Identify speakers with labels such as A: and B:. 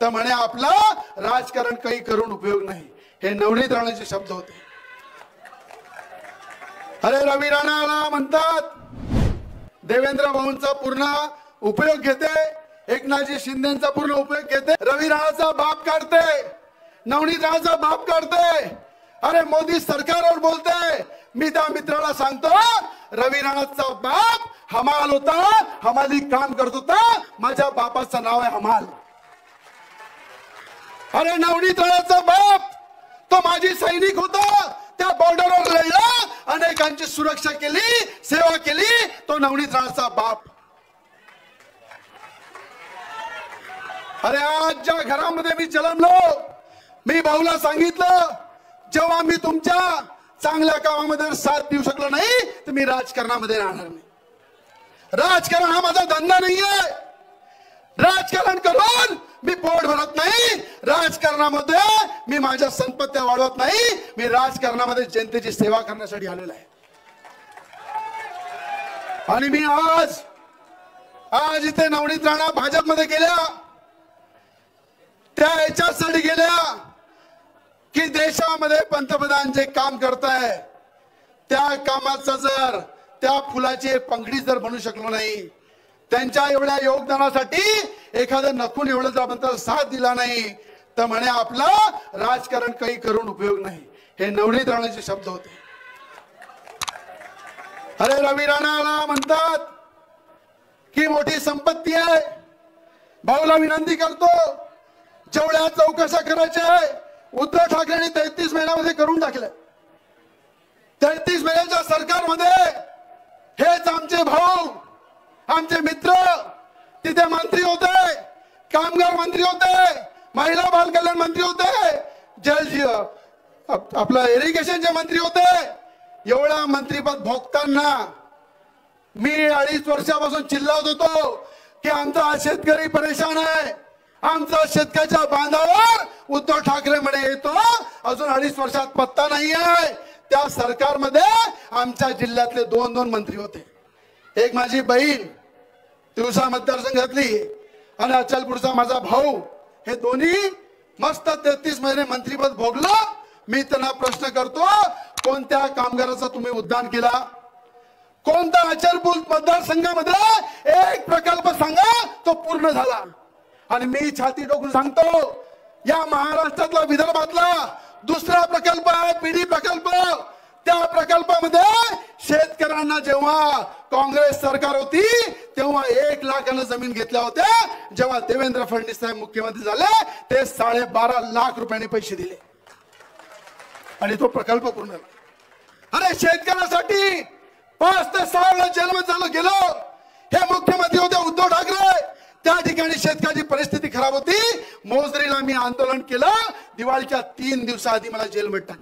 A: तर म्हणे आपला राजकारण काही करून उपयोग नाही। हे नवनीत राणाचे शब्द होते। अरे रवी राणाला म्हणतात देवेंद्र भाऊंचा पूर्ण उपयोग घेते, एकनाथजी शिंदेचा पूर्ण उपयोग घेते, रवी राणाचा बाप काढते, नवनीत राणाचा बाप काढते। अरे मोदी सरकारवर बोलते। मी त्या मित्राला सांगतो रवी राणाचा बाप हमाल होता, हमाली काम करत होता, माझ्या बापाचं नाव आहे हमाल। अरे नवनीत राणाचा बाप तो माजी सैनिक होता, त्या बॉर्डरवर लढला, अनेकांची सुरक्षा केली, सेवा केली, तो नवनीत राणाचा बाप। अरे आज ज्या घरामध्ये मी जन्मलो, मी भाऊला सांगितलं जेव्हा मी तुमच्या चांगल्या कामामध्ये साथ देऊ शकलो नाही तर मी राजकारणामध्ये राहणार नाही। राजकारण हा माझा धंदा नाहीये। राजकारण करून मी पोट भरत नाही, राजकारणामध्ये मी माझ्या संपत्त्या वाढवत नाही, मी राजकारणामध्ये जनतेची सेवा करण्यासाठी आलेलो आहे। आणि मी आज इथे नवनीत राणा भाजपमध्ये गेल्या, त्या याच्यासाठी गेल्या की देशामध्ये पंतप्रधान जे काम करताय त्या कामाचं जर त्या फुलाची पंखडी जर बनू शकलो नाही, त्यांच्या एवढ्या योगदानासाठी एखादं नखून एवढं जर आपण साथ दिला नाही तर म्हणे आपला राजकारण काही करून उपयोग नाही। हे नवनीत राणाचे शब्द होते। अरे रवी राणाला म्हणतात की मोठी संपत्ती आहे। भाऊला विनंती करतो जेवढ्या चौकशा करायच्या उद्धव ठाकरेंनी 33 महिन्यामध्ये करून टाकल्या। 33 महिन्याच्या सरकारमध्ये हेच आमचे भाऊ, आमचे मित्र तिथे मंत्री होते, कामगार मंत्री होते, महिला बाल कल्याण मंत्री होते, आपलं इरिगेशनचे मंत्री होते। एवढा मंत्रीपद भोगताना मी 2.5 वर्षापासून चिल्लावत होतो की आमचा शेतकरी परेशान आहे, आमचा शेतकऱ्याच्या बांधावर उद्धव ठाकरे म्हणे येतो, अजून 2.5 वर्षात पत्ता नाही आहे। त्या सरकारमध्ये आमच्या जिल्ह्यातले 2 मंत्री होते, एक माझी बहीण तिवसा मतदारसंघातली आणि अचलपूरचा माझा भाऊ, हे दोन्ही मस्त 33 महिने मंत्रीपद भोगलं। मी त्यांना प्रश्न करतो कोणत्या कामगाराचा तुम्ही उद्धार केला? कोणता अचलपूर मतदारसंघामध्ये एक प्रकल्प सांगा तो पूर्ण झाला? आणि मी छाती ठोकून सांगतो या महाराष्ट्रातला विदर्भातला दुसरा प्रकल्प आहे पिढी प्रकल्प। त्या प्रकल्पामध्ये शेतकऱ्यांना जेव्हा काँग्रेस सरकार होती तेव्हा 1 लाखानं जमीन घेतल्या होत्या, जेव्हा देवेंद्र फडणवीस साहेब मुख्यमंत्री झाले ते 12.5 लाख रुपयांनी पैसे दिले आणि तो प्रकल्प पूर्ण झाला। अरे शेतकऱ्यासाठी 5 ते 6 वेळा जन्म झालं गेलो, हे मुख्यमंत्री होते उद्धव ठाकरे। त्या ठिकाणी शेतकऱ्याची परिस्थिती खराब होती, मोजरीला मी आंदोलन केलं, दिवाळीच्या 3 दिवसाआधी मला जेलमध्ये टाकलं।